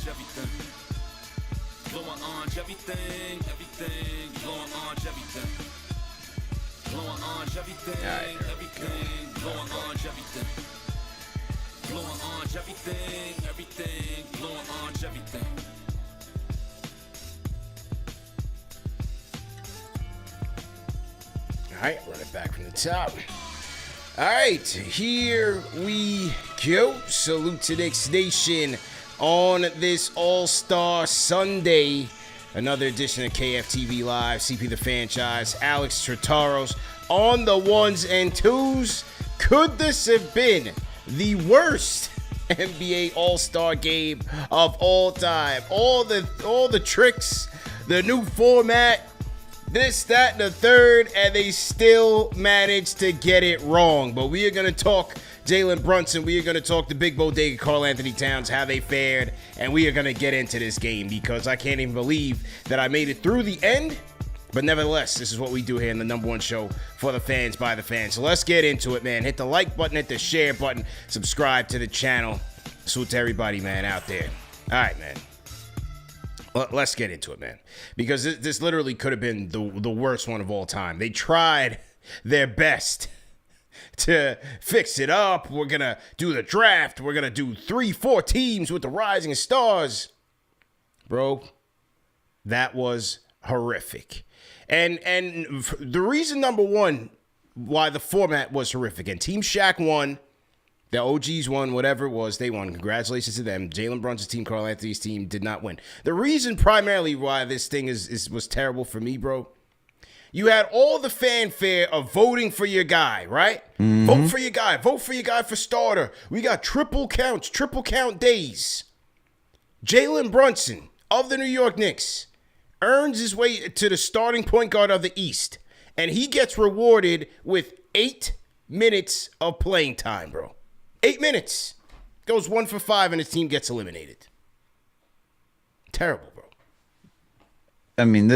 everything. Blowing orange, everything, blowing orange, everything. Blowing orange, everything, blowing orange, everything. Blowing orange, everything, blowing orange, everything. All right, run it back from the top. All right, here we go. Salute to Knicks Nation on this All-Star Sunday. Another edition of KFTV Live, CP the Franchise, Alex Trataros on the ones and twos. Could this have been the worst NBA All-Star game of all time? All the tricks, the new format, this, that, and the third, and they still managed to get it wrong. But we are going to talk Jalen Brunson. We are going to talk the Big Bodega, Karl Anthony Towns, how they fared, and we are going to get into this game because I can't even believe that I made it through the end. But nevertheless, this is what we do here in the number one show for the fans, by the fans. So let's get into it, man. Hit the like button, hit the share button, subscribe to the channel. Salute to everybody, man, out there. All right, man. Let's get into it, man, because this literally could have been the worst one of all time. They tried their best to fix it up. We're going to do the draft. We're going to do 3-4 teams with the rising stars. Bro, that was horrific. And the reason, number one, why the format was horrific, and Team Shaq won. The OGs won, whatever it was, they won. Congratulations to them. Jalen Brunson's team, Karl Anthony's team did not win. The reason primarily why this thing was terrible for me, bro, you had all the fanfare of voting for your guy, right? Mm-hmm. Vote for your guy for starter. We got triple count days. Jalen Brunson of the New York Knicks earns his way to the starting point guard of the East, and he gets rewarded with 8 minutes of playing time, bro. 8 minutes. Goes 1 for 5 and his team gets eliminated. Terrible, bro. I mean,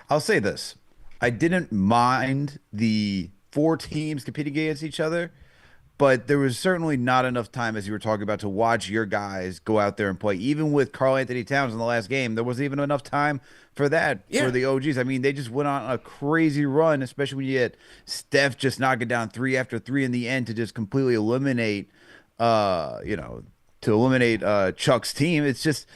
I'll say this. I didn't mind the 4 teams competing against each other, but there was certainly not enough time, as you were talking about, to watch your guys go out there and play. Even with Karl Anthony Towns in the last game, there wasn't even enough time for that, for the OGs. I mean, they just went on a crazy run, especially when you get Steph just knocking down 3 after 3 in the end to just completely eliminate, Chuck's team. It's just,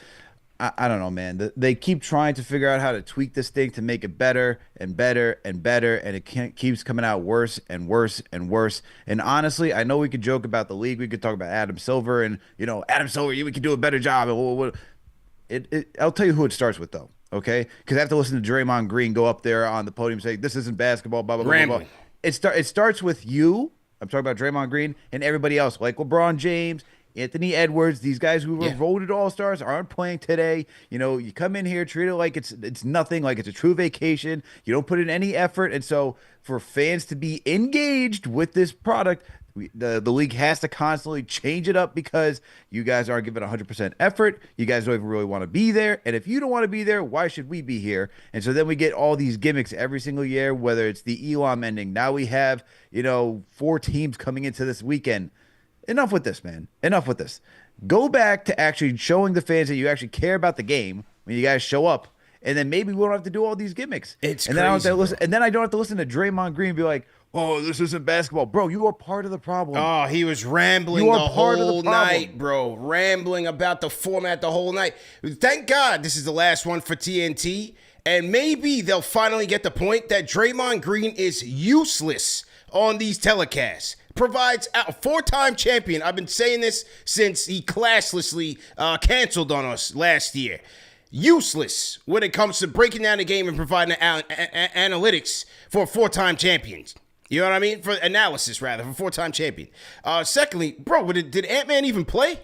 I don't know, man. They keep trying to figure out how to tweak this thing to make it better and better and better, and it keeps coming out worse and worse and worse. And honestly, I know we could joke about the league. We could talk about Adam Silver and, Adam Silver, we could do a better job. I'll tell you who it starts with, though, okay? Because I have to listen to Draymond Green go up there on the podium saying, this isn't basketball, blah, blah, blah, blah, blah. It starts with you. I'm talking about Draymond Green and everybody else, like LeBron James, Anthony Edwards, these guys who were voted all-stars aren't playing today. You come in here, treat it like it's nothing, like it's a true vacation. You don't put in any effort. And so for fans to be engaged with this product, the league has to constantly change it up because you guys aren't giving 100% effort. You guys don't even really want to be there. And if you don't want to be there, why should we be here? And so then we get all these gimmicks every single year, whether it's the Elam ending. Now we have, 4 teams coming into this weekend. Enough with this, man. Enough with this. Go back to actually showing the fans that you actually care about the game when you guys show up, and then maybe we don't have to do all these gimmicks. It's and crazy, then I don't have to listen, and then I don't have to listen to Draymond Green be like, "Oh, this isn't basketball, bro. You are part of the problem." Oh, he was rambling the whole night, bro. Rambling about the format the whole night. Thank God this is the last one for TNT, and maybe they'll finally get the point that Draymond Green is useless on these telecasts. Provides a 4-time champion. I've been saying this since he classlessly canceled on us last year. Useless when it comes to breaking down the game and providing analytics for 4-time champions. You know what I mean? For analysis, rather, for 4-time champion. Secondly, bro, did Ant-Man even play?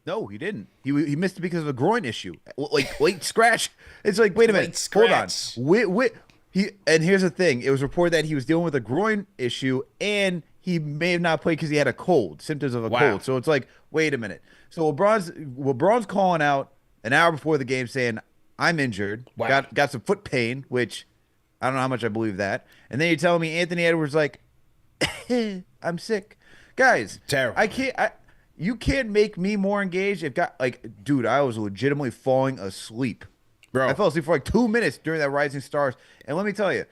No, he didn't. He missed it because of a groin issue. Like, late scratch. It's like, wait a minute. Hold on. And here's the thing. It was reported that he was dealing with a groin issue and he may have not played because he had a cold, symptoms of a cold. So it's like, wait a minute. So LeBron's calling out an hour before the game saying, I'm injured, got some foot pain, which I don't know how much I believe that. And then you're telling me Anthony Edwards like, I'm sick. Guys, terrible. you can't make me more engaged. Dude, I was legitimately falling asleep. Bro. I fell asleep for like 2 minutes during that Rising Stars. And let me tell you,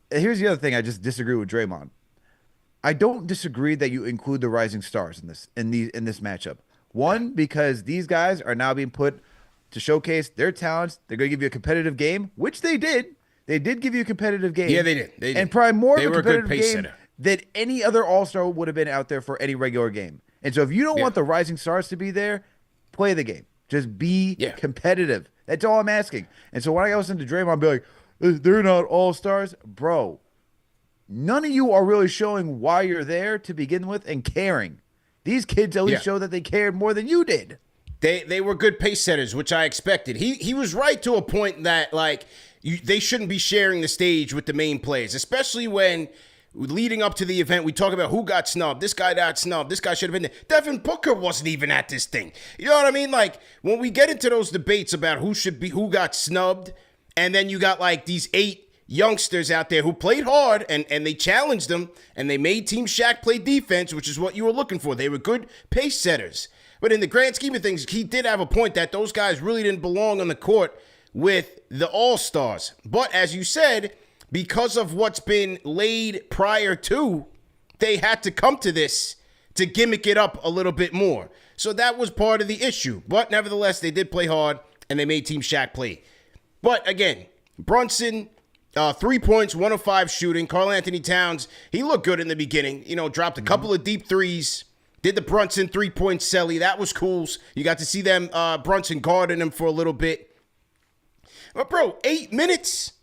here's the other thing I just disagree with Draymond. I don't disagree that you include the Rising Stars in this matchup. One, because these guys are now being put to showcase their talents. They're going to give you a competitive game, which they did. They did give you a competitive game. Yeah, they did. They did. And probably more They of a were a good competitive pace game setter. than any other All-Star would have been out there for any regular game. And so if you don't want the Rising Stars to be there, play the game. Just be competitive. That's all I'm asking. And so when I listen to Draymond, I'll be like, they're not All-Stars. Bro, none of you are really showing why you're there to begin with and caring. These kids at least show that they cared more than you did. They were good pace setters, which I expected. He was right to a point that, like, they shouldn't be sharing the stage with the main players, especially when leading up to the event, we talk about who got snubbed. This guy got snubbed. This guy should have been there. Devin Booker wasn't even at this thing. You know what I mean? Like, when we get into those debates about who got snubbed, and then you got, like, these 8 youngsters out there who played hard, and they challenged them, and they made Team Shaq play defense, which is what you were looking for. They were good pace setters. But in the grand scheme of things, he did have a point that those guys really didn't belong on the court with the All-Stars. But as you said, because of what's been laid prior to, they had to come to this to gimmick it up a little bit more. So that was part of the issue. But nevertheless, they did play hard, and they made Team Shaq play. But again, Brunson, 3 points, 1 of 5 shooting. Karl Anthony Towns, he looked good in the beginning. You know, dropped a couple of deep threes. Did the Brunson 3-point celly. That was cool. You got to see them, Brunson guarding him for a little bit. But, bro, 8 minutes?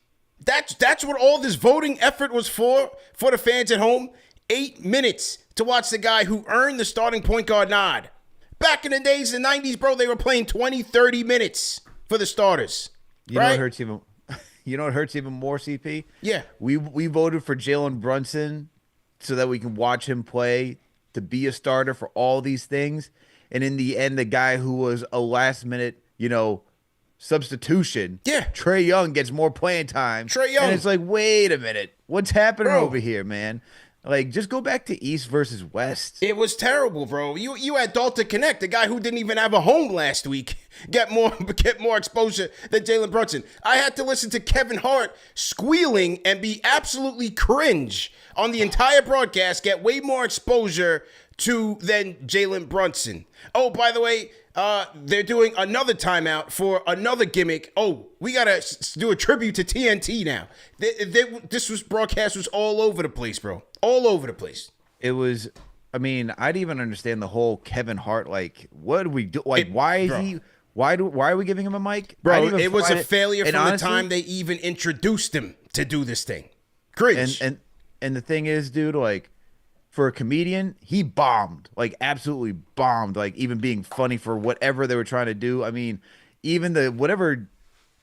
That's what all this voting effort was for the fans at home. 8 minutes to watch the guy who earned the starting point guard nod. Back in the days, the 90s, bro, they were playing 20, 30 minutes for the starters. You know what hurts even more, CP? Yeah. We voted for Jalen Brunson so that we can watch him play, to be a starter for all these things. And in the end, the guy who was a last minute, substitution, Trae Young gets more playing time. Trae Young. And it's like, wait a minute. What's happening over here, man? Like, just go back to East versus West. It was terrible, bro. You had Dalton Connect, the guy who didn't even have a home last week, get more exposure than Jalen Brunson. I had to listen to Kevin Hart squealing and be absolutely cringe on the entire broadcast, get way more exposure than Jalen Brunson. Oh, by the way, they're doing another timeout for another gimmick. Oh, we got to do a tribute to TNT now. This broadcast was all over the place, bro. All over the place. It was, I didn't even understand the whole Kevin Hart, like, what do we do? Like, why are we giving him a mic? Bro, it was a failure from the time they even introduced him to do this thing. Cringe. And the thing is, dude, like, for a comedian, he bombed, like, absolutely bombed, like, even being funny for whatever they were trying to do. I mean, even whatever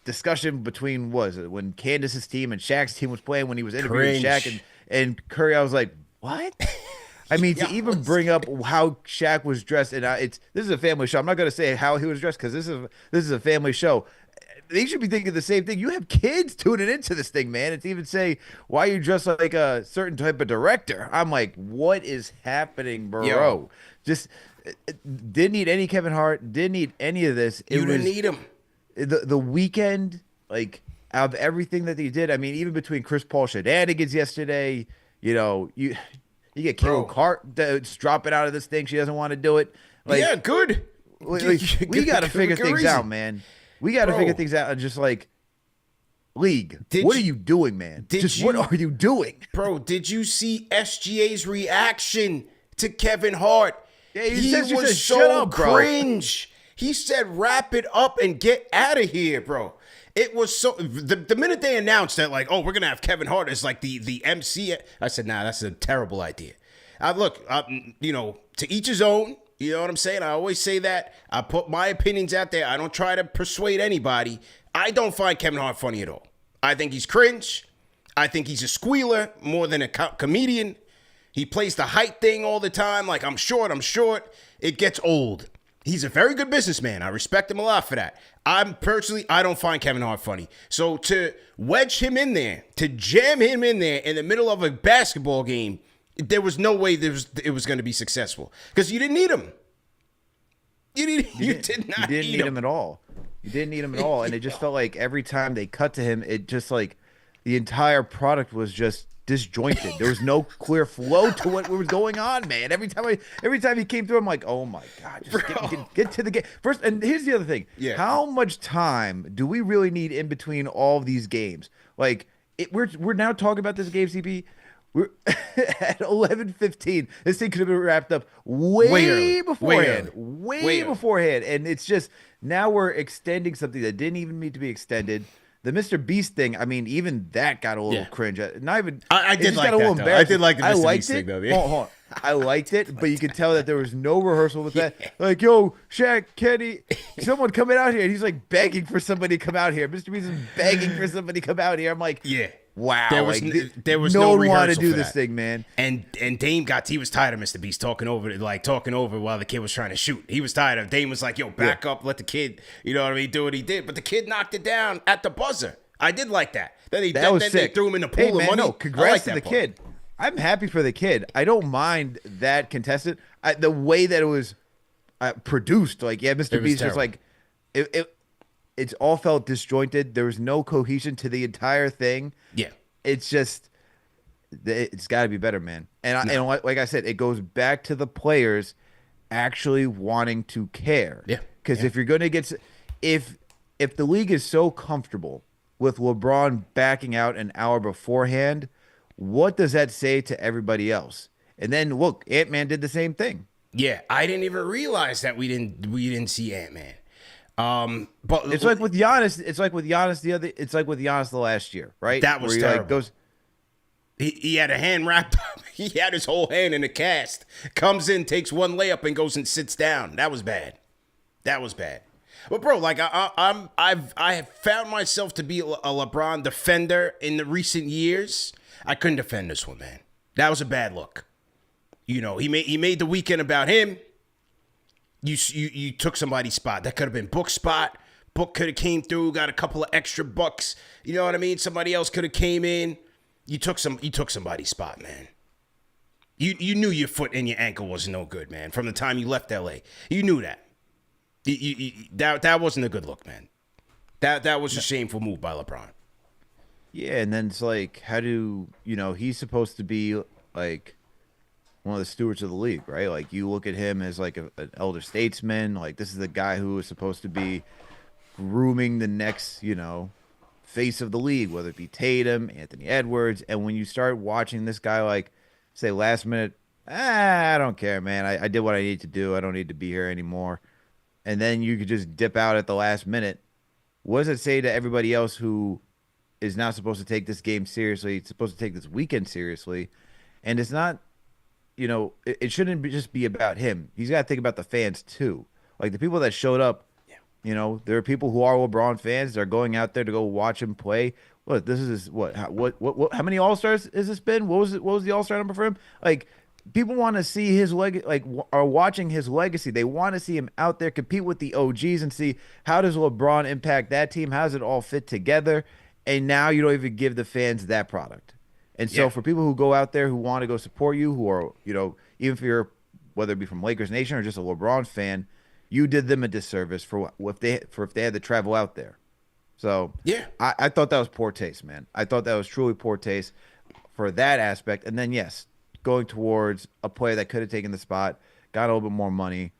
discussion between when Candace's team and Shaq's team was playing, when he was interviewing Shaq and Curry, I was like, what? I mean, to even bring up how Shaq was dressed, and this is a family show. I'm not going to say how he was dressed because this is a family show. They should be thinking the same thing. You have kids tuning into this thing, man. It's even say, why you dressed like a certain type of director? I'm like, what is happening, bro? Yo. Just didn't need any Kevin Hart. Didn't need any of this. You didn't need him. The weekend, like, out of everything that they did, I mean, even between Chris Paul shenanigans yesterday, you get Karen Hart that's dropping out of this thing. She doesn't want to do it. Like, yeah, good. We got to figure things out, man. We got to figure things out. And just like, league, what are you doing, man? What are you doing? Bro, did you see SGA's reaction to Kevin Hart? Yeah, he was so cringe. He said, wrap it up and get out of here, bro. It was so, the minute they announced that, like, oh, we're going to have Kevin Hart as like the MC, I said, nah, that's a terrible idea. Look, to each his own. You know what I'm saying? I always say that. I put my opinions out there. I don't try to persuade anybody. I don't find Kevin Hart funny at all. I think he's cringe. I think he's a squealer more than a comedian. He plays the height thing all the time. Like, I'm short. It gets old. He's a very good businessman. I respect him a lot for that. I don't find Kevin Hart funny. So to wedge him in there, to jam him in there in the middle of a basketball game, there was no way it was going to be successful because you didn't need him. You did not need him at all. You didn't need him at all, and it just felt like every time they cut to him, it just like the entire product was just disjointed. There was no clear flow to what was going on, man. Every time he came through, I'm like, oh my god, just get to the game first. And here's the other thing: how much time do we really need in between all of these games? Like, we're now talking about this game, CP. We're at 11:15. This thing could have been wrapped up way beforehand, and it's just now we're extending something that didn't even need to be extended. The Mr. Beast thing, I mean, even that got a little cringe. Not even. I did like that, though. I did like the Mr. Beast thing, though. Yeah. Hold on. I liked it, but you could tell that there was no rehearsal with that. Like, yo, Shaq, Kenny, someone coming out here. And he's like begging for somebody to come out here. Mr. Beast is begging for somebody to come out here. I'm like, yeah. Wow, there was no rehearsal wanted to do for this that. thing, man. And Dame he was tired of Mr. Beast talking over while the kid was trying to shoot. He was tired of Dame was like, yo, back up, let the kid, you know what I mean, do what he did. But the kid knocked it down at the buzzer. I did like that. Then they threw him in the pool of money. No, congrats to the kid. I'm happy for the kid. I don't mind that contestant. The way that it was produced, like, yeah, Mr. Beast was like, it's all felt disjointed. There was no cohesion to the entire thing. Yeah. It's just, it's got to be better, man. And like I said, it goes back to the players actually wanting to care. Yeah. Because if you're going to get, if the league is so comfortable with LeBron backing out an hour beforehand, what does that say to everybody else? And then look, Ant-Man did the same thing. Yeah. I didn't even realize that we didn't see Ant-Man. But it's like with Giannis. It's like with Giannis the last year, right? That was terrible. He had a hand wrapped up. He had his whole hand in a cast. Comes in, takes one layup, and goes and sits down. That was bad. But bro, like I have found myself to be a LeBron defender in the recent years. I couldn't defend this one, man. That was a bad look. You know, he made the weekend about him. You took somebody's spot. That could have been Book's spot. Book could have came through, got a couple of extra bucks. You know what I mean? Somebody else could have came in. You took somebody's spot, man. You knew your foot and your ankle was no good, man. From the time you left LA, you knew that. That wasn't a good look, man. That was a shameful move by LeBron. Yeah, and then it's like, how do he's supposed to be like one of the stewards of the league, right? Like, you look at him as like an elder statesman. Like, this is the guy who is supposed to be grooming the next, face of the league, whether it be Tatum, Anthony Edwards. And when you start watching this guy, like, say last minute, I don't care, man. I did what I need to do. I don't need to be here anymore. And then you could just dip out at the last minute. What does it say to everybody else who is not supposed to take this game seriously? It's supposed to take this weekend seriously. And it's not, it shouldn't just be about him. He's got to think about the fans too. Like, the people that showed up, there are people who are LeBron fans that are going out there to go watch him play. What, this is how many All-Stars has this been? What was the All-Star number for him? Like, people want to see his are watching his legacy. They want to see him out there compete with the OGs and see how does LeBron impact that team? How does it all fit together? And now you don't even give the fans that product. And so for people who go out there who want to go support you, who are, even if you're, whether it be from Lakers Nation or just a LeBron fan, you did them a disservice for if they had to travel out there. So I thought that was poor taste, man. I thought that was truly poor taste for that aspect. And then, yes, going towards a player that could have taken the spot, got a little bit more money,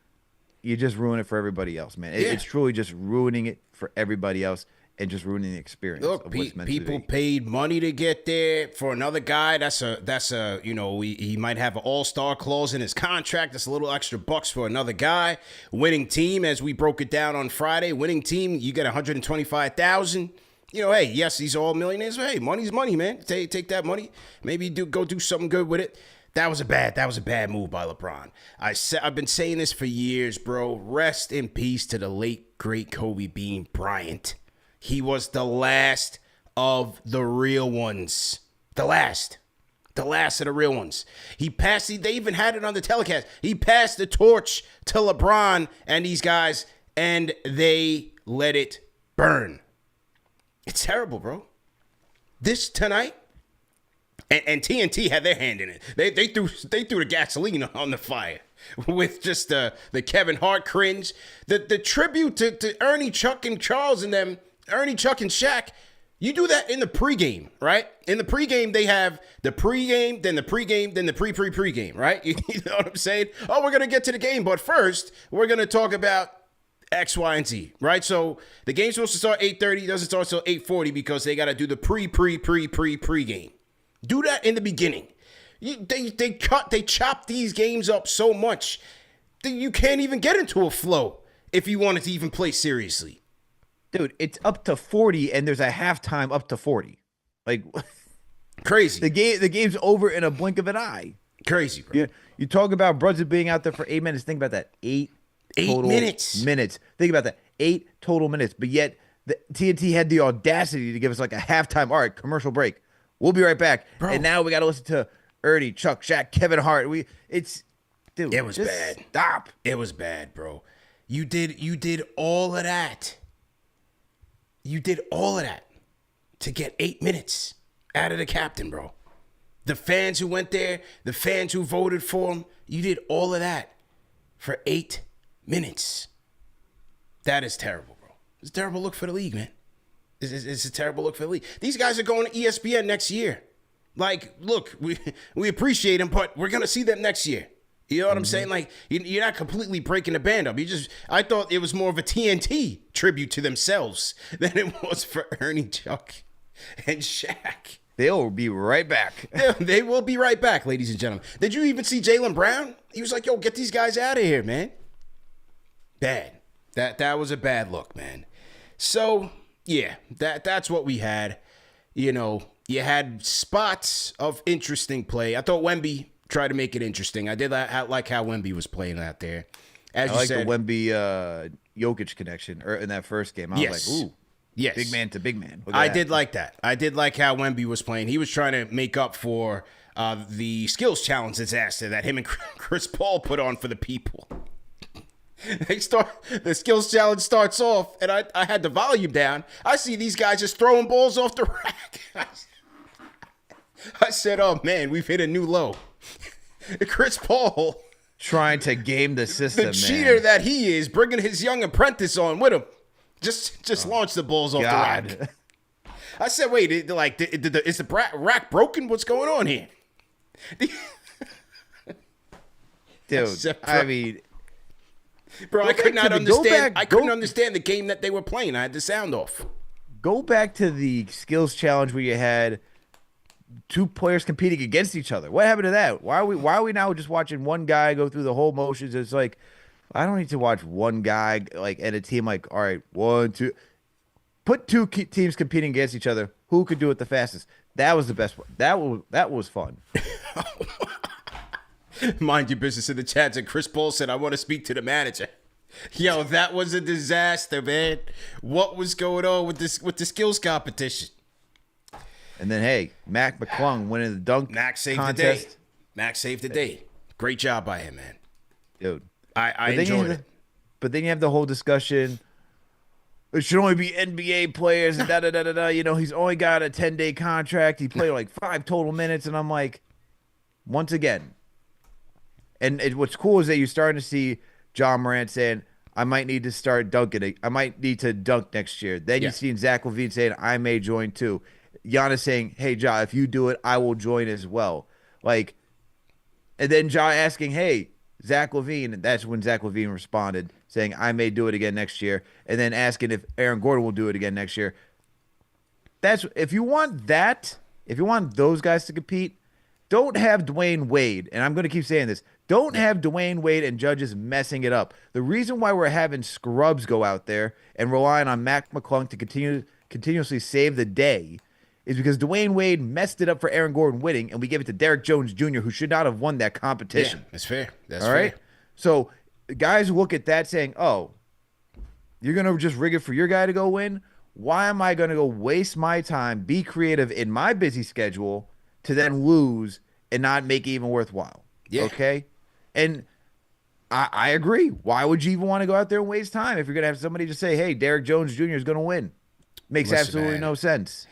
you just ruin it for everybody else, man. It's truly just ruining it for everybody else and just ruining the experience. Look, people paid money to get there. For another guy, that's a he might have an all-star clause in his contract. That's a little extra bucks for another guy. Winning team, as we broke it down on Friday, winning team, you get $125,000. Hey, yes, these are all millionaires. Hey, money's money, man. Take that money. Maybe go do something good with it. That was a bad move by LeBron. I've been saying this for years, bro. Rest in peace to the late great Kobe Bean Bryant. He was the last of the real ones. The last of the real ones. They even had it on the telecast. He passed the torch to LeBron and these guys, and they let it burn. It's terrible, bro. This tonight, And TNT had their hand in it. They threw the gasoline on the fire with just the Kevin Hart cringe, the tribute to Ernie, Chuck, and Charles and them, Ernie, Chuck, and Shaq. You do that in the pregame, right? In the pregame, they have the pregame, then the pregame, then the pre-pregame, right? You know what I'm saying? Oh, we're gonna get to the game, but first we're gonna talk about X, Y, and Z, right? So the game's supposed to start 8:30, doesn't start till 8:40 because they gotta do the pregame. Do that in the beginning. They chop these games up so much that you can't even get into a flow if you wanted to even play seriously. Dude, it's up to 40, and there's a halftime up to 40. Like, crazy. The game's over in a blink of an eye. Crazy, bro. You talk about Brunson being out there for 8 minutes. Think about that. Eight total minutes. Think about that. 8 total minutes. But yet, the TNT had the audacity to give us like a halftime. All right, commercial break. We'll be right back. Bro. And now we got to listen to Ernie, Chuck, Shaq, Kevin Hart. Dude, it was bad. Stop. It was bad, bro. You did all of that. You did all of that to get 8 minutes out of the captain, bro. The fans who went there, the fans who voted for him, you did all of that for 8 minutes. That is terrible, bro. It's a terrible look for the league, man. It's a terrible look for the league. These guys are going to ESPN next year. Like, look, we appreciate them, but we're going to see them next year. You know what I'm saying? Like, you're not completely breaking the band up. I thought it was more of a TNT tribute to themselves than it was for Ernie, Chuck, and Shaq. They'll be right back. They will be right back, ladies and gentlemen. Did you even see Jaylen Brown? He was like, yo, get these guys out of here, man. Bad. That was a bad look, man. So, yeah, that's what we had. You know, you had spots of interesting play. I thought Wemby tried to make it interesting. I did like how Wemby was playing out there. As I you like said, the Wemby Jokic connection in that first game. I was like, ooh. Yes. Big man to big man. I did like that. I did like how Wemby was playing. He was trying to make up for the skills challenge disaster that him and Chris Paul put on for the people. The skills challenge starts off, and I had the volume down. I see these guys just throwing balls off the rack. I said, oh, man, we've hit a new low. Chris Paul, trying to game the system, the cheater that he is, bringing his young apprentice on with him. Just launch the balls off the rack. I said, wait, is the rack broken? What's going on here? Dude, I mean, bro, I could not understand. I couldn't understand the game that they were playing. I had the sound off. Go back to the skills challenge where you had 2 players competing against each other. What happened to that? Why are we now just watching one guy go through the whole motions? It's like, I don't need to watch one guy like at a team like, all right, 1, 2. Put 2 teams competing against each other. Who could do it the fastest? That was the best one. That was fun. Mind your business in the chat. And Chris Paul said, I want to speak to the manager. Yo, that was a disaster, man. What was going on with the skills competition? And then, hey, Mac McClung winning the dunk Mac saved contest. the day. Mac saved the day. Great job by him, man. Dude. I enjoyed it. But then you have the whole discussion. It should only be NBA players and da-da-da-da-da. You know, he's only got a 10-day contract. He played like 5 total minutes. And I'm like, once again. And what's cool is that you're starting to see John Morant saying, I might need to start dunking. I might need to dunk next year. Then you're seeing Zach LaVine saying, I may join too. Giannis saying, hey, Ja, if you do it, I will join as well. Like, and then Ja asking, hey, Zach LaVine, and that's when Zach LaVine responded, saying, I may do it again next year. And then asking if Aaron Gordon will do it again next year. If you want those guys to compete, don't have Dwayne Wade, and I'm going to keep saying this, don't have Dwayne Wade and judges messing it up. The reason why we're having scrubs go out there and relying on Mac McClung to continuously save the day is because Dwayne Wade messed it up for Aaron Gordon winning, and we gave it to Derrick Jones Jr., who should not have won that competition. Yeah, that's fair. That's all fair. right? So guys look at that saying, oh, you're going to just rig it for your guy to go win? Why am I going to go waste my time, be creative in my busy schedule to then lose and not make it even worthwhile? Yeah. Okay? And I agree. Why would you even want to go out there and waste time if you're going to have somebody just say, hey, Derrick Jones Jr. is going to win? Makes absolutely no sense.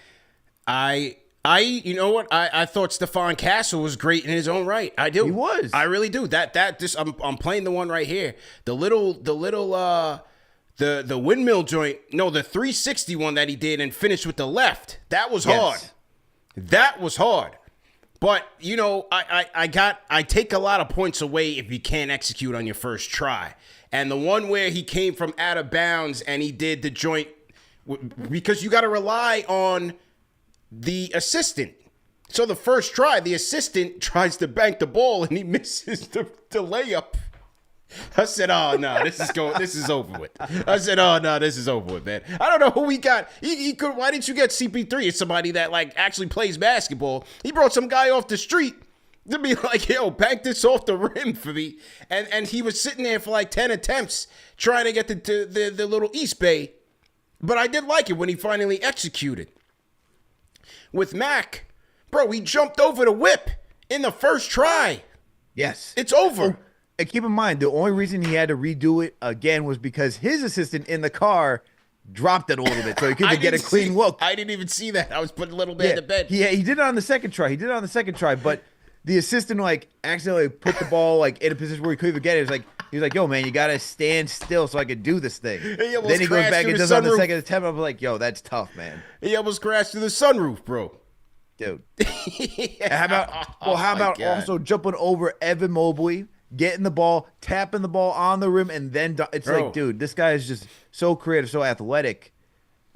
I You know what? I thought Stephon Castle was great in his own right. I do. He was. I really do. I'm playing the one right here. The windmill joint. No, the 360 one that he did and finished with the left. That was hard. That was hard. But you know, I take a lot of points away if you can't execute on your first try. And the one where he came from out of bounds and he did the joint, because you got to rely on the assistant. So the first try, the assistant tries to bank the ball and he misses the layup. I said, oh, no, this is over with. I said, oh, no, this is over with, man. I don't know who we got. Why didn't you get CP3? It's somebody that, like, actually plays basketball. He brought some guy off the street to be like, yo, bank this off the rim for me. And he was sitting there for, like, 10 attempts trying to get the little East Bay. But I did like it when he finally executed. With Mac, bro, he jumped over the whip in the first try. Yes. It's over. Oh, and keep in mind, the only reason he had to redo it again was because his assistant in the car dropped it a little bit so he couldn't get a clean look. I didn't even see that. I was putting a little bit in the bed. Yeah, he did it on the second try. But the assistant, like, accidentally put the ball, like, in a position where he couldn't even get it. He was like, yo, man, you got to stand still so I can do this thing. Then he goes back and does it on the second attempt. I'm like, yo, that's tough, man. He almost crashed through the sunroof, bro. Dude. How about also jumping over Evan Mobley, getting the ball, tapping the ball on the rim, and then it's like, dude, this guy is just so creative, so athletic.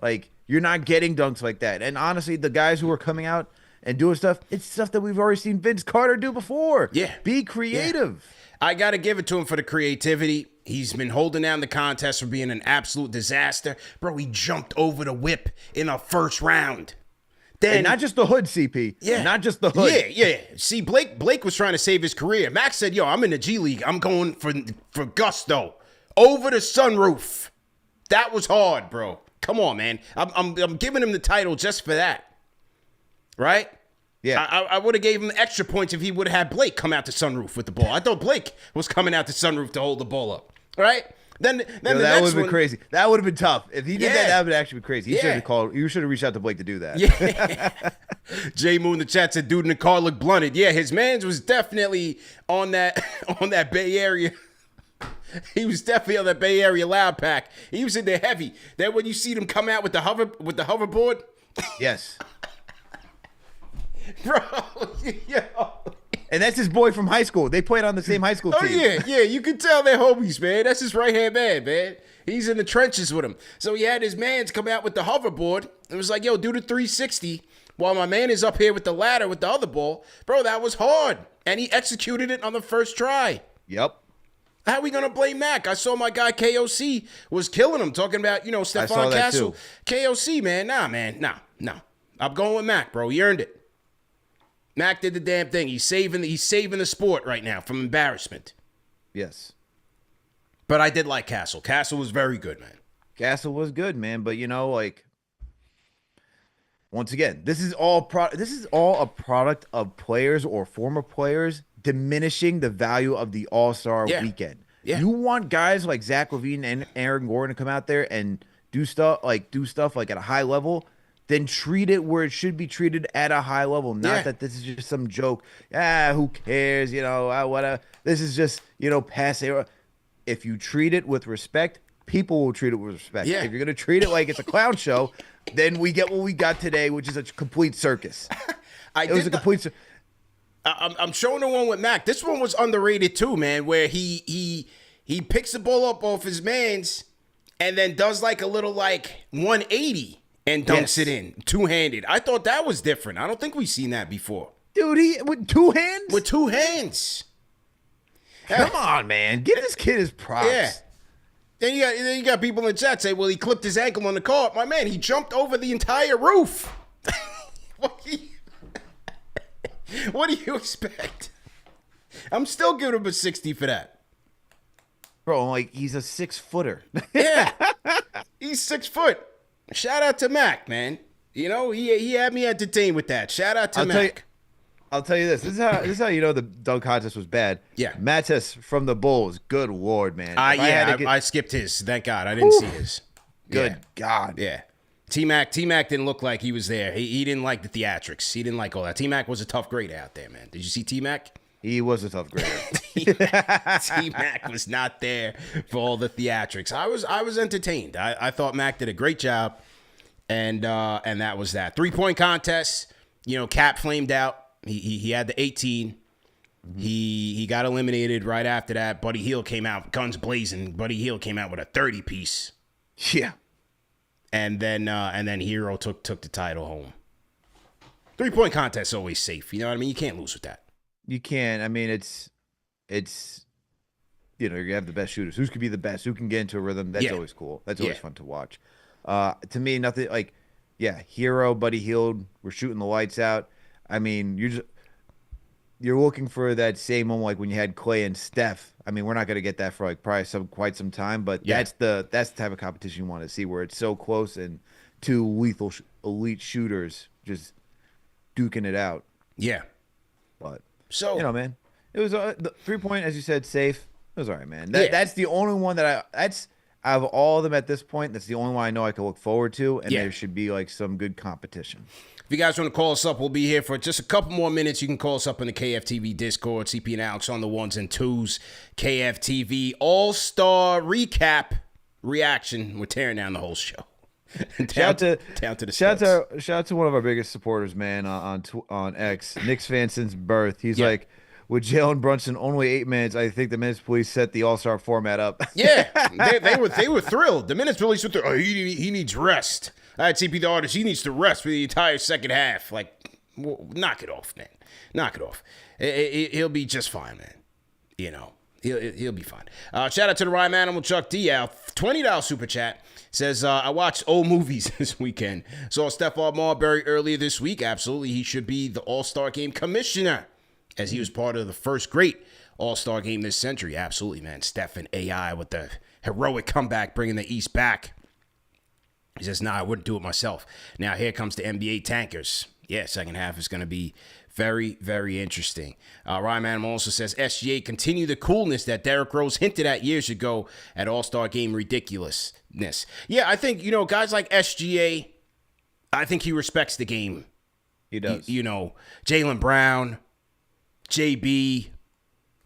Like, you're not getting dunks like that. And honestly, the guys who are coming out and doing stuff, it's stuff that we've already seen Vince Carter do before. Yeah. Be creative. Yeah. I got to give it to him for the creativity. He's been holding down the contest for being an absolute disaster. Bro, he jumped over the whip in the first round. Then, and not just the hood, CP. Yeah. Not just the hood. Yeah. See, Blake was trying to save his career. Max said, yo, I'm in the G League. I'm going for gusto. Over the sunroof. That was hard, bro. Come on, man. I'm giving him the title just for that. Right? Yeah. I would have gave him extra points if he would have had Blake come out the sunroof with the ball. I thought Blake was coming out the sunroof to hold the ball up. Right? Then that would have been crazy. That would have been tough. If he did that would actually be crazy. You should have reached out to Blake to do that. Yeah. J Moon in the chat said, dude in the car looked blunted. Yeah, his man's was definitely on that Bay Area. He was definitely on that Bay Area loud pack. He was in there heavy. Then when you see them come out with the hoverboard. Yes. Bro, yo. And that's his boy from high school. They played on the same high school team. Oh, yeah. You can tell they're homies, man. That's his right-hand man. He's in the trenches with him. So he had his mans come out with the hoverboard. It was like, yo, do the 360 while my man is up here with the ladder with the other ball. Bro, that was hard. And he executed it on the first try. Yep. How are we going to blame Mac? I saw my guy KOC was killing him, talking about, Stephon Castle. KOC, man. Nah, man. No. I'm going with Mac, bro. He earned it. Mac did the damn thing. He's saving the sport right now from embarrassment. Yes. But I did like Castle. Castle was very good, man. Castle was good, man. But once again, this is all a product of players or former players diminishing the value of the All-Star weekend. Yeah. You want guys like Zach LaVine and Aaron Gordon to come out there and do stuff like at a high level. Then treat it where it should be treated at a high level. Not that this is just some joke. Who cares? This is just, pass era. If you treat it with respect, people will treat it with respect. Yeah. If you're going to treat it like it's a clown show, then we get what we got today, which is a complete circus. I'm showing the one with Mac. This one was underrated too, man, where he picks the ball up off his man's and then does like a little 180. And dunks it in, two-handed. I thought that was different. I don't think we've seen that before. Dude, with two hands? With two hands. Come on, man. Give this kid his props. Yeah. Then you got people in the chat say, well, he clipped his ankle on the car. My man, he jumped over the entire roof. What do you expect? I'm still giving him a 60 for that. Bro, he's a 6-footer. Yeah. He's 6 foot. Shout out to Mac, man. He had me entertained with that. Shout out to Mac. I'll tell you this. This is how you know the dunk contest was bad. Yeah. Matis from the Bulls. Good Lord, man. I skipped his. Thank God. I didn't see his. Good God. Yeah. T-Mac didn't look like he was there. He didn't like the theatrics. He didn't like all that. T-Mac was a tough grader out there, man. Did you see T-Mac? He was a tough grader. T-Mac was not there for all the theatrics. I was entertained. I thought Mac did a great job, and that was that. 3-point contest. Cap flamed out. He had the 18. He got eliminated right after that. Buddy Hield came out, guns blazing. Buddy Hield came out with a 30-piece. Yeah. And then Hero took the title home. 3-point contest is always safe. You know what I mean? You can't lose with that. You can't. I mean, it's you have the best shooters. Who could be the best? Who can get into a rhythm? That's always cool. That's always fun to watch. To me, nothing like, Hero, Buddy Hield, we're shooting the lights out. I mean, you're looking for that same moment like when you had Clay and Steph. I mean, we're not going to get that for like probably quite some time, but that's the type of competition you want to see, where it's so close and two lethal elite shooters just duking it out. Yeah. But so, man, it was the 3-point, as you said, safe. It was all right, man. That's the only one that out of all of them at this point, that's the only one I know I can look forward to, and there should be like some good competition. If you guys want to call us up, we'll be here for just a couple more minutes. You can call us up in the KFTV Discord. CP and Alex on the 1s and 2s. KFTV All-Star Recap Reaction. We're tearing down the whole show. Shout out to one of our biggest supporters, man, on X. Knicks fan since birth. He's like, with Jalen Brunson only 8 minutes, I think the Minutes Police set the All-Star format up. Yeah, they were thrilled. The Minutes Police were thrilled. He needs rest. I had CP the artist. He needs to rest for the entire second half. Like, knock it off, man. Knock it off. He'll be just fine, man. He'll be fine. Shout out to the Rhyme Animal Chuck D. $20 super chat. Says, I watched old movies this weekend. Saw Stephon Marbury earlier this week. Absolutely, he should be the All-Star Game commissioner, as he was part of the first great All-Star Game this century. Absolutely, man. Steph and AI with the heroic comeback, bringing the East back. He says, I wouldn't do it myself. Now, here comes the NBA tankers. Yeah, second half is going to be very, very interesting. Ryan Animal also says, SGA continue the coolness that Derrick Rose hinted at years ago at All-Star Game ridiculousness. Yeah, I think, guys like SGA, I think he respects the game. He does. Jaylen Brown, JB,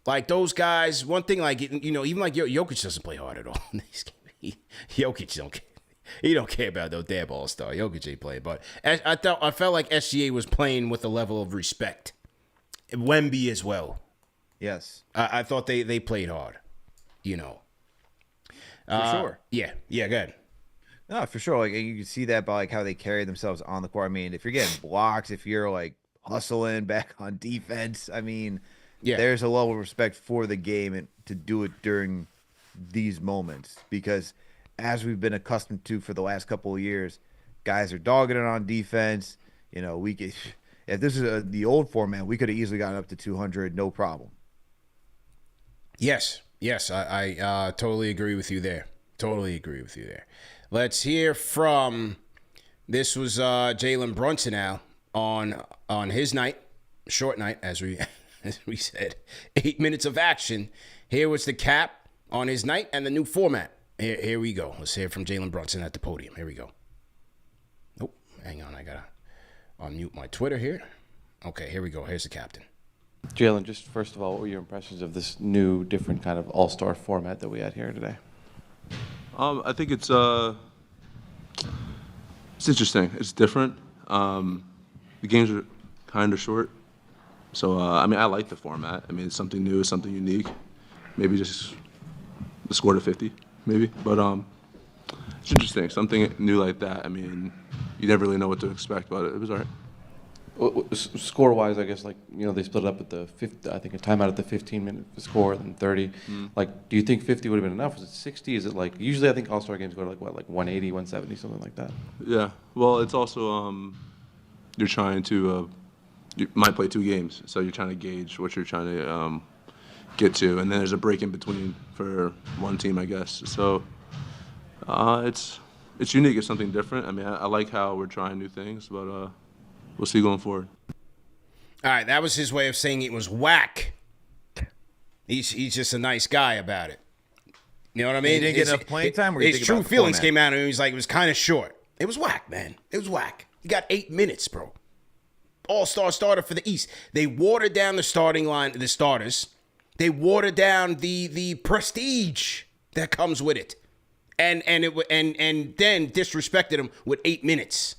like those guys. One thing, like, even like Jokic doesn't play hard at all in this game. Jokic don't care. He don't care about no damn All-Star. Jokic ain't playing, but I felt like SGA was playing with a level of respect. Wemby as well. Yes. I thought they played hard. For sure. Yeah, go ahead. No, for sure. Like, you can see that by like how they carry themselves on the court. I mean, if you're getting blocks, if you're like hustling back on defense, I mean, there's a level of respect for the game and to do it during these moments, because as we've been accustomed to for the last couple of years, guys are dogging it on defense. We could, if this is the old format, we could have easily gotten up to 200, no problem. Yes, I totally agree with you there. Let's hear from, this was Jalen Brunson now on his night, short night, as we said, 8 minutes of action. Here was the cap on his night and the new format. Here we go. Let's hear from Jalen Brunson at the podium. Here we go. Nope. Hang on. I got to unmute my Twitter here. Okay, here we go. Here's the captain. Jalen, just first of all, what were your impressions of this new, different kind of all-star format that we had here today? I think it's interesting. It's different. The games are kind of short. So, I like the format. It's something new, something unique. Maybe just the score to 50. Maybe, but it's interesting. Something new like that. You never really know what to expect, but it was all right. Well, score-wise, I guess, they split it up at the 50, I think a timeout at the 15-minute score, then 30. Do you think 50 would have been enough? Was it 60? Is it usually I think All-Star games go to 180, 170, something like that? Yeah. Well, it's also you're trying to you might play 2 games, so you're trying to gauge what you're trying to get to, and then there's a break in between for one team, I guess. So it's unique. It's something different. I like how we're trying new things, but we'll see going forward. All right, that was his way of saying it was whack. He's just a nice guy about it. You know what I mean? He didn't get enough playing time. His true feelings came out, and he was like, it was kind of short. It was whack, man. It was whack. You got 8 minutes, bro. All-star starter for the East. They watered down the starting line, the starters. They watered down the prestige that comes with it. And then disrespected him with 8 minutes.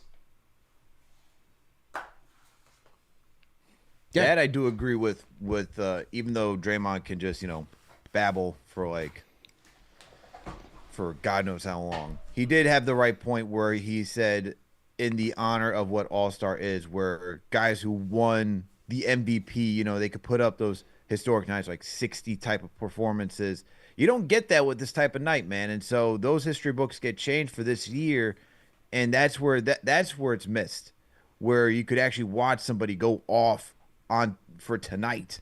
Yeah. That I do agree with even though Draymond can just, babble for God knows how long. He did have the right point where he said in the honor of what All-Star is, where guys who won the MVP, they could put up those historic nights, like 60 type of performances. You don't get that with this type of night, man. And so those history books get changed for this year, and that's where it's missed, where you could actually watch somebody go off on for tonight.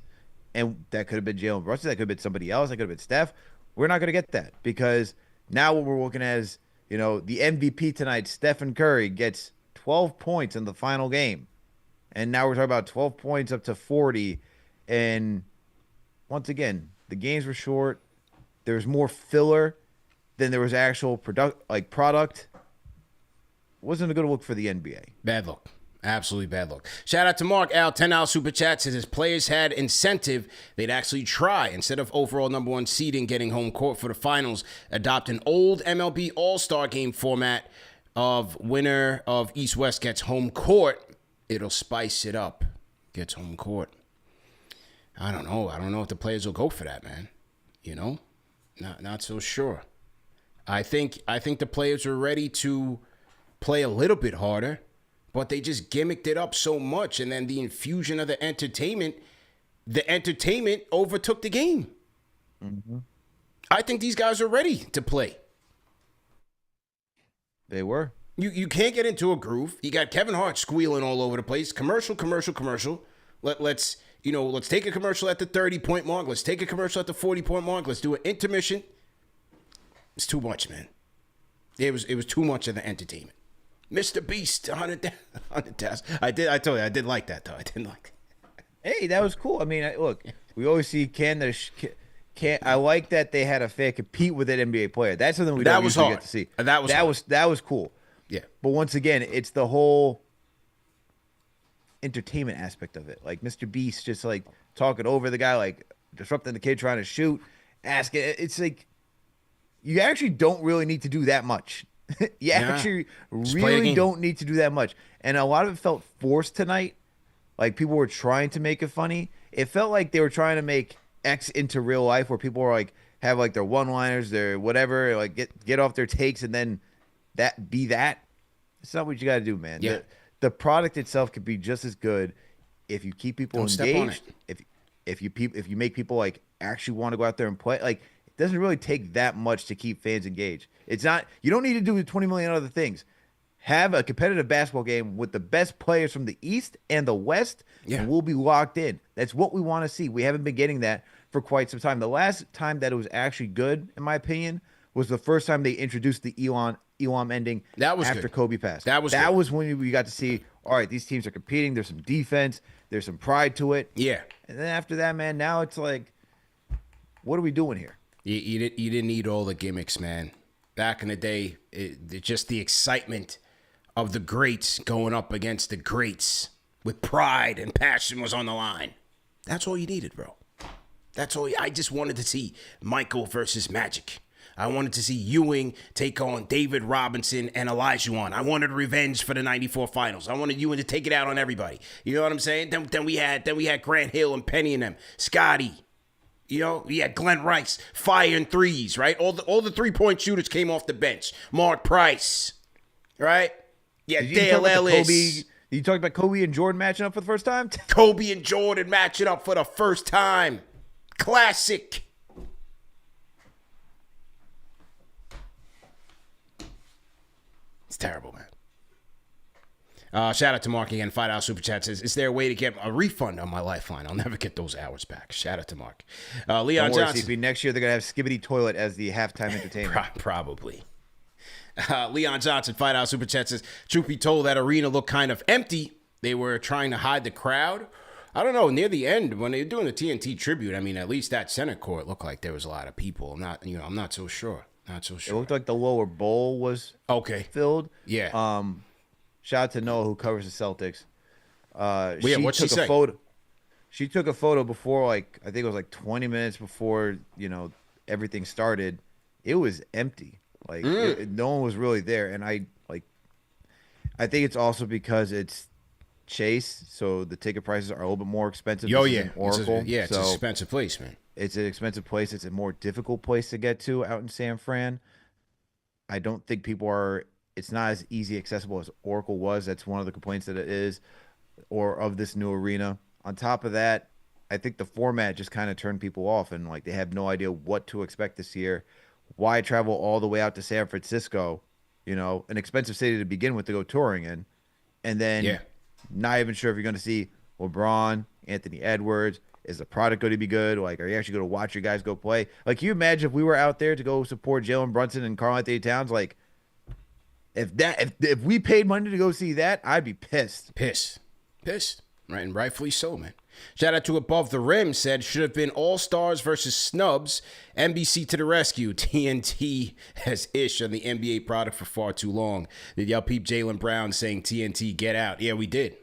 And that could have been Jalen Brunson. That could have been somebody else. That could have been Steph. We're not going to get that because now what we're looking at is, the MVP tonight, Stephen Curry, gets 12 points in the final game. And now we're talking about 12 points up to 40. And once again, the games were short. There's more filler than there was actual product. Wasn't a good look for the NBA. Bad look. Absolutely bad look. Shout out to Mark Al, $10 super chat, says his players had incentive. They'd actually try. Instead of overall number 1 seeding getting home court for the finals, adopt an old MLB All-Star game format of winner of East-West gets home court. It'll spice it up. Gets home court. I don't know. I don't know if the players will go for that, man. Not so sure. I think the players are ready to play a little bit harder. But they just gimmicked it up so much, and then the infusion of the entertainment overtook the game. Mm-hmm. I think these guys are ready to play. They were. You can't get into a groove. You got Kevin Hart squealing all over the place. Commercial. Let's take a commercial at the 30-point mark. Let's take a commercial at the 40-point mark. Let's do an intermission. It's too much, man. It was too much of the entertainment. Mr. Beast, 100,000. I told you, I did like that, though. I didn't like it. Hey, that was cool. I mean, look, we always see I like that they had a fan compete with an NBA player. That's something we don't usually get to see. That was cool. Yeah. But once again, it's the whole entertainment aspect of it. Like Mr. Beast just talking over the guy, disrupting the kid trying to shoot, asking. It's you actually don't really need to do that much. You actually really don't need to do that much. And a lot of it felt forced tonight. Like people were trying to make it funny. It felt like they were trying to make X into real life where people were have their one-liners, their whatever, get off their takes and then that be that. It's not what you got to do, man. Yeah. The product itself could be just as good if you keep people engaged. If you make people actually want to go out there and play. It doesn't really take that much to keep fans engaged. It's not. You don't need to do 20 million other things. Have a competitive basketball game with the best players from the East and the West, and we'll be locked in. That's what we want to see. We haven't been getting that for quite some time. The last time that it was actually good, in my opinion, was the first time they introduced the Elam ending after good. Kobe passed. That was when we got to see, all right, these teams are competing. There's some defense. There's some pride to it. Yeah. And then after that, man, now it's what are we doing here? You didn't need all the gimmicks, man. Back in the day, just the excitement of the greats going up against the greats with pride and passion was on the line. That's all you needed, bro. That's all. I just wanted to see Michael versus Magic. I wanted to see Ewing take on David Robinson and Olajuwon. I wanted revenge for the '94 finals. I wanted Ewing to take it out on everybody. You know what I'm saying? Then we had Grant Hill and Penny and them, Scotty. We had Glenn Rice, fire and threes, right? All the 3-point shooters came off the bench. Mark Price, right? Yeah, Dale Ellis. You talked about Kobe and Jordan matching up for the first time? Kobe and Jordan matching up for the first time. Classic. It's terrible, man. Shout out to Mark again. $5 super chat says, "Is there a way to get a refund on my Lifeline? I'll never get those hours back." Shout out to Mark. Leon Johnson. CP, next year they're gonna have Skibbity Toilet as the halftime entertainment. Probably. Leon Johnson, $5 super chat says, "Truth be told, that arena looked kind of empty. They were trying to hide the crowd. I don't know. Near the end, when they were doing the TNT tribute, I mean, at least that center court looked like there was a lot of people. I'm not so sure. Not so It sure. looked like the lower bowl was Okay. filled. Yeah. Shout out to Noah who covers the Celtics. What'd she say? She took a photo before, like, I think it was like 20 minutes before, everything started. It was empty. Like, no one was really there. And I think it's also because it's Chase, so the ticket prices are a little bit more expensive. Oh, This yeah. isn't Oracle. It's an expensive place, man. It's an expensive place. It's a more difficult place to get to out in San Fran. I don't think it's not as easy accessible as Oracle was. That's one of the complaints that it is, or of this new arena. On top of that, I think the format just kind of turned people off, and like they have no idea what to expect this year. Why travel all the way out to San Francisco, an expensive city to begin with to go touring in, and then not even sure if you're going to see LeBron, Anthony Edwards. Is the product going to be good? Like, are you actually going to watch your guys go play? Like, can you imagine if we were out there to go support Jalen Brunson and Karl Anthony Towns? Like, if we paid money to go see that, I'd be pissed. Pissed. Right, and rightfully so, man. Shout out to Above the Rim, said, should have been All-Stars versus Snubs. NBC to the rescue. TNT has ish on the NBA product for far too long. Did y'all peep Jaylen Brown saying TNT, get out? Yeah, we did.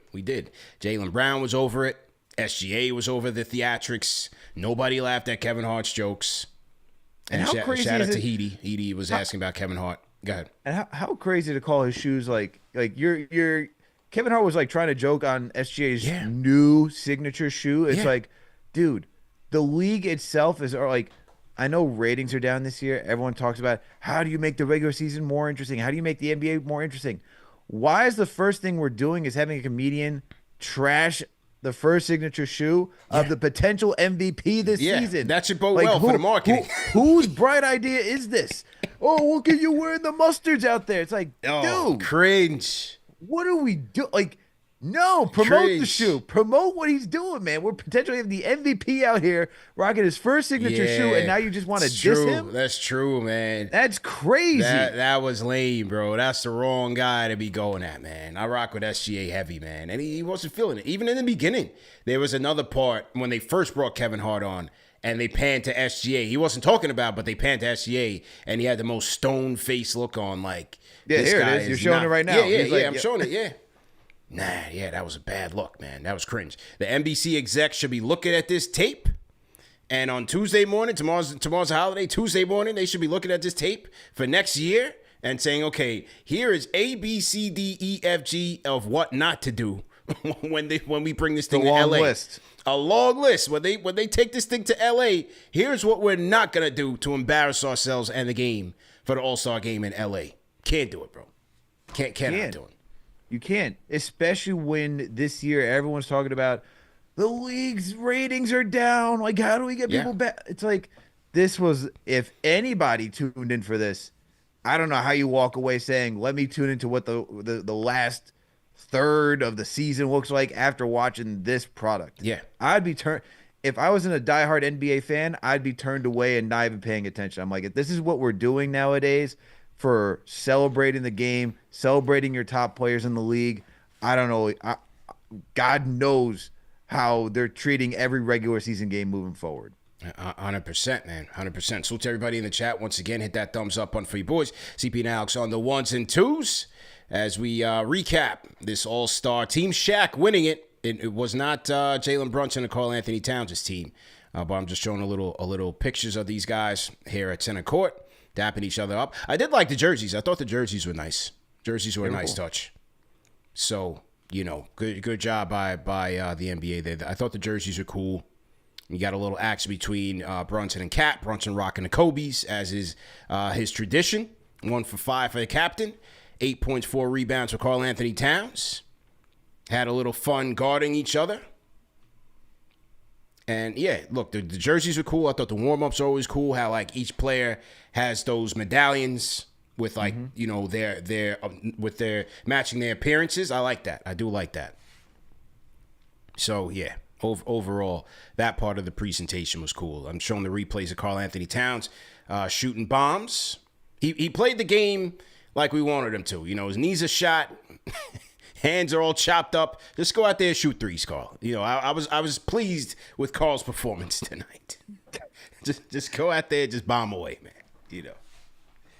Jaylen Brown was over it. SGA was over the theatrics. Nobody laughed at Kevin Hart's jokes. And how crazy shout out is to it- Edie. Edie was asking about Kevin Hart. Go ahead. And how crazy to call his shoes like you're Kevin Hart was like trying to joke on SGA's new signature shoe. It's like, dude, the league itself are like, I know ratings are down this year. Everyone talks about how do you make the regular season more interesting? How do you make the NBA more interesting? Why is the first thing we're doing is having a comedian trash the first signature shoe of the potential MVP this season? That should bode well for the marketing. Whose bright idea is this? Oh, look at you wearing the mustards out there. It's like, dude, cringe. what are we doing? Like, no, promote the Cringe. shoe. Promote what he's doing, man. We're potentially having the MVP out here rocking his first signature shoe, and now you just want to diss him? That's true, man. That's crazy. That was lame, bro. That's the wrong guy to be going at, man. I rock with SGA heavy, man. And he wasn't feeling it. Even in the beginning, there was another part when they first brought Kevin Hart on and they panned to SGA. He wasn't talking about, but they panned to SGA, and he had the most stone face look on, like, this here it guy is. You're showing it right now. Yeah, He's like, I'm showing it, yeah. Nah, that was a bad look, man. That was cringe. The NBC execs should be looking at this tape, and on Tuesday morning, tomorrow's a holiday, Tuesday morning, they should be looking at this tape for next year and saying, okay, here is A, B, C, D, E, F, G of what not to do when we bring this thing to long LA. list. A long list. When they take this thing to LA, here's what we're not gonna do to embarrass ourselves and the game for the All-Star game in LA. Can't do it, bro. Cannot do it. You can't, especially when this year everyone's talking about the league's ratings are down. Like, how do we get people back? It's like, this was, if anybody tuned in for this, I don't know how you walk away saying, let me tune into what the last third of the season looks like after watching this product. Yeah. I'd be if I wasn't a diehard NBA fan, I'd be turned away and not even paying attention. I'm like, if this is what we're doing nowadays for celebrating the game, celebrating your top players in the league, I don't know. God knows how they're treating every regular season game moving forward. 100%, man. 100%. So to everybody in the chat, once again, hit that thumbs up on for you boys. CP and Alex on the ones and twos as we recap this all-star team. Shaq winning it. It was not Jalen Brunson and Karl Anthony Towns' team, but I'm just showing a little pictures of these guys here at center court, dapping each other up. I did like the jerseys. I thought the jerseys were nice. Jerseys were a nice touch. So, good job by the NBA there. I thought the jerseys are cool. You got a little action between Brunson and Cat. Brunson rocking the Kobe's, as is his tradition. 1 for 5 for the captain. 8 points, 4 rebounds for Karl Anthony Towns. Had a little fun guarding each other. And, yeah, look, the jerseys are cool. I thought the warm-ups are always cool, how, like, each player has those medallions with, like, their with their matching their appearances. I like that. I do like that. So, yeah. Overall, that part of the presentation was cool. I'm showing the replays of Karl Anthony Towns shooting bombs. He played the game like we wanted him to. His knees are shot, hands are all chopped up. Just go out there and shoot threes, Karl. I was pleased with Karl's performance tonight. just go out there, just bomb away, man.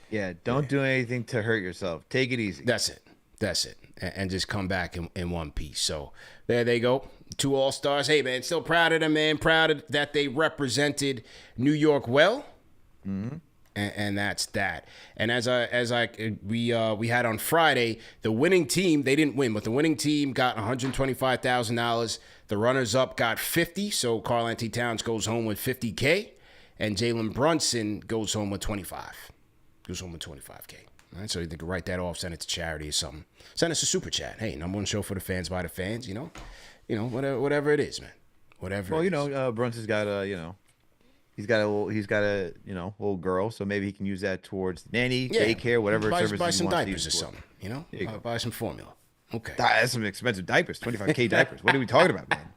Yeah, don't do anything to hurt yourself. Take it easy. That's it. That's it. And just come back in one piece. So there they go. 2 All-Stars. Hey, man, still proud of them, man. Proud of that they represented New York well. Mm-hmm. And that's that. And we had on Friday, the winning team, they didn't win, but the winning team got $125,000. The runners-up got $50,000. So Karl-Anthony Towns goes home with $50K. And Jalen Brunson goes home with $25,000. Goes home with $25K. All right, so you can write that off, send it to charity or something. Send us a super chat. Hey, #1 show for the fans by the fans. Whatever it is, man. Whatever. Well, Brunson's got a he's got a little girl, so maybe he can use that towards nanny, daycare, whatever service buy he some wants to diapers use or something. Buy some formula. Okay. That's some expensive diapers. $25K diapers. What are we talking about, man?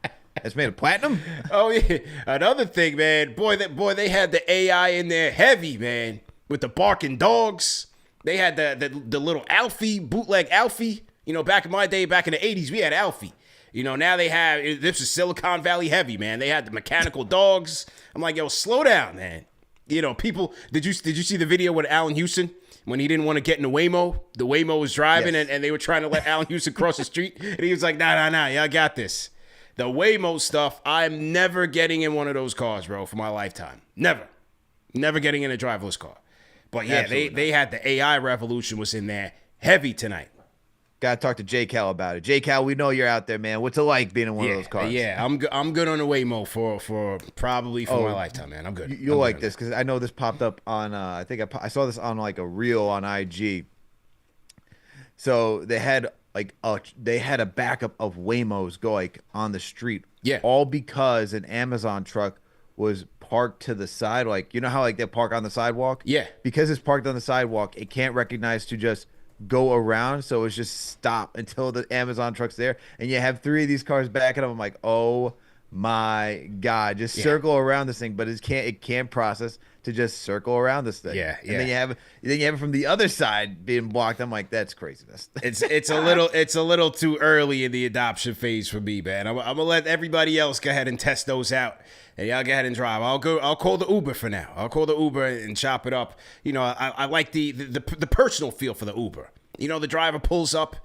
That's made of platinum. Oh yeah. Another thing, man. Boy, they had the AI in there heavy, man, with the barking dogs. They had the little Alfie, bootleg Alfie. Back in my day, back in the 80s, we had Alfie. Now they have, this is Silicon Valley heavy, man. They had the mechanical dogs. I'm like, yo, slow down, man. People, did you see the video with Allen Houston when he didn't want to get in the Waymo? The Waymo was driving and they were trying to let Allen Houston cross the street. And he was like, nah, y'all got this. The Waymo stuff, I'm never getting in one of those cars, bro, for my lifetime. Never getting in a driverless car. But yeah, they had the AI revolution was in there heavy tonight. Gotta talk to J Cal about it. J Cal, we know you're out there, man. What's it like being in one of those cars? Yeah, I'm good on the Waymo for probably my lifetime, man. I'm good. You'll like this because I know this popped up on. I think I saw this on like a reel on IG. So they had a backup of Waymos go like on the street. Yeah. All because an Amazon truck was parked to the side. Like, you know how like they park on the sidewalk? Yeah. Because it's parked on the sidewalk, it can't recognize to just go around. So it's just stop until the Amazon truck's there. And you have 3 of these cars backing up. I'm like, oh my God, just circle around this thing. But it can't process to just circle around this thing. Yeah. And then you have it from the other side being blocked. I'm like, that's craziness. It's a little too early in the adoption phase for me, man. I'm gonna let everybody else go ahead and test those out. And y'all go ahead and drive. I'll call the Uber for now. I'll call the Uber and chop it up. I like the personal feel for the Uber. The driver pulls up.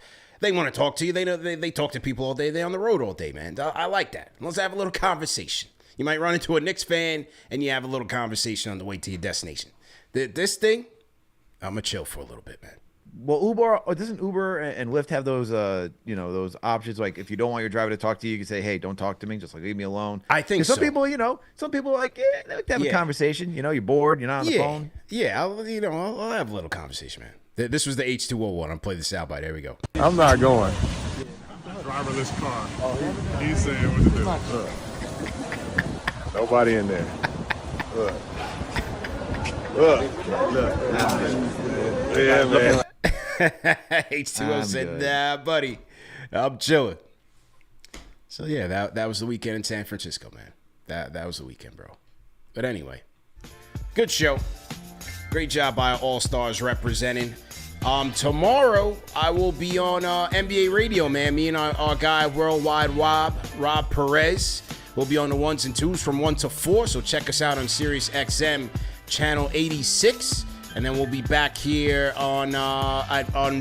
They want to talk to you. They talk to people all day. They're on the road all day, man. I like that. Let's have a little conversation. You might run into a Knicks fan, and you have a little conversation on the way to your destination. This thing, I'm going to chill for a little bit, man. Well, doesn't Uber and Lyft have those, those options? Like, if you don't want your driver to talk to you, you can say, "Hey, don't talk to me. Just like leave me alone." I think so. Some people like, they like to have a conversation. You're bored. You're not on the phone. Yeah, I'll have a little conversation, man. This was the H201. I'll play this out by. There we go. I'm not going. Driverless car. He's saying what to do. Nobody in there. Look. Yeah, man. H2O said, "Nah, buddy, I'm chilling." So yeah, that was the weekend in San Francisco, man. That was the weekend, bro. But anyway, good show. Great job by All Stars representing. Tomorrow I will be on NBA Radio, man. Me and our guy Worldwide Rob Perez will be on the 1s and 2s from 1 to 4. So check us out on Sirius XM channel 86. And then we'll be back here on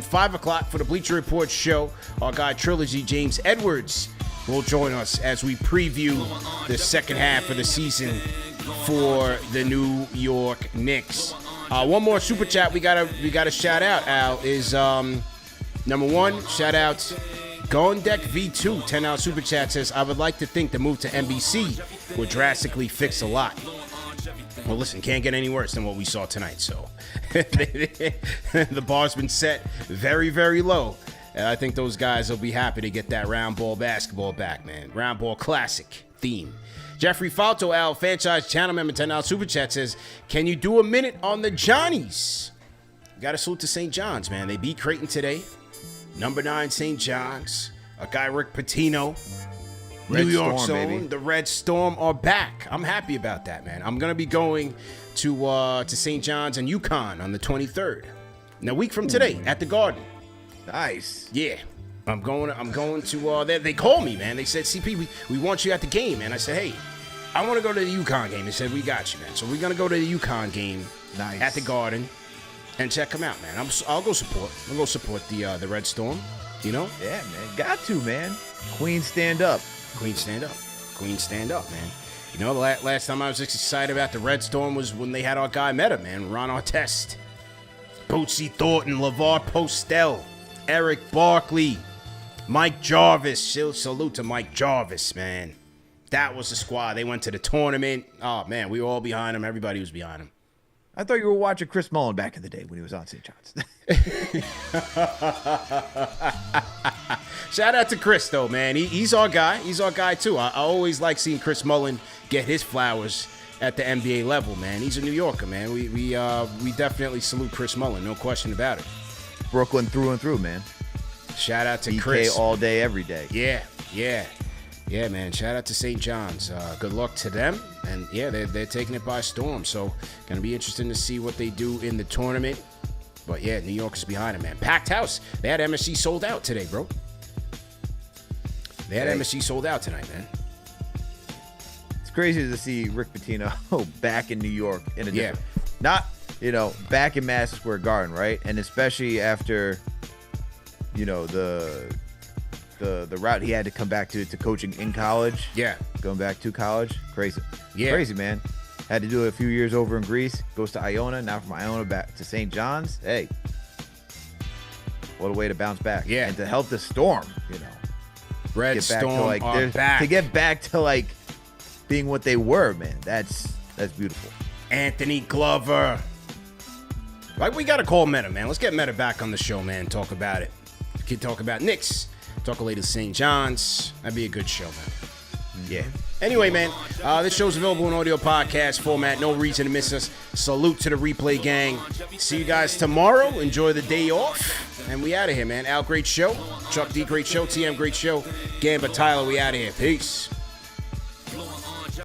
5 o'clock for the Bleacher Report show. Our guy Trilogy, James Edwards, will join us as we preview the second half of the season for the New York Knicks. One more super chat we gotta shout out, Al, is number 1, shout out Gone Deck V2, $10 super chat says, "I would like to think the move to NBC would drastically fix a lot." Well, listen, can't get any worse than what we saw tonight, so the bar's been set very, very low. And I think those guys will be happy to get that round ball basketball back, man. Round ball classic theme. Jeffrey Falto, Al, franchise channel member, $10 super chat says, "Can you do a minute on the Johnnies?" Got to salute to St. John's, man. They beat Creighton today. Number 9, St. John's. A guy, Rick Pitino. New York Zone, the Red Storm are back. I'm happy about that, man. I'm gonna be going to St. John's and UConn on the 23rd. Now, a week from today at the Garden. Nice. Yeah, I'm going to. They called me, man. They said, "CP, we want you at the game," man. I said, "Hey, I want to go to the UConn game." They said, "We got you, man." So we're gonna go to the UConn game at the Garden. and check them out, man. I'll go support. I'll go support the Red Storm. You know? Yeah, man. Got to, man. Queen, stand up. Queen, stand up. Queen, stand up, man. You know, the last time I was excited about the Red Storm was when they had our guy Meta, man. Ron Artest, Bootsy Thornton, LeVar Postel, Eric Barkley, Mike Jarvis. Salute to Mike Jarvis, man. That was the squad. They went to the tournament. Oh, man, we were all behind him. Everybody was behind him. I thought you were watching Chris Mullen back in the day when he was on St. John's. Shout out to Chris, though, man. He's our guy. He's our guy, too. I always like seeing Chris Mullen get his flowers at the NBA level, man. He's a New Yorker, man. We definitely salute Chris Mullen. No question about it. Brooklyn through and through, man. Shout out to BK Chris. all day, every day. Yeah, man. Shout out to St. John's. Good luck to them. And, yeah, they're taking it by storm. So, going to be interesting to see what they do in the tournament. But, yeah, New York is behind them, man. Packed house. They had MSG sold out today, bro. They had MSG sold out tonight, man. It's crazy to see Rick Pitino back in New York in a different, not, back in Madison Square Garden, right? And especially after, the route he had to come back to coaching in college. Yeah. Going back to college. Crazy. Yeah. Crazy, man. Had to do it a few years over in Greece. Goes to Iona. Now from Iona back to St. John's. Hey. What a way to bounce back. Yeah. And to help the Storm, Red get back Storm to are back. To get back to being what they were, man. That's beautiful. Anthony Glover. We got to call Meta, man. Let's get Meta back on the show, man. Talk about it. We can talk about Knicks. Talk a little St. John's. That'd be a good show, man. Yeah. Anyway, man, this show's available in audio podcast format. No reason to miss us. Salute to the replay gang. See you guys tomorrow. Enjoy the day off. And we out of here, man. Al, great show. Chuck D, great show. TM, great show. Gamba, Tyler, we out of here. Peace.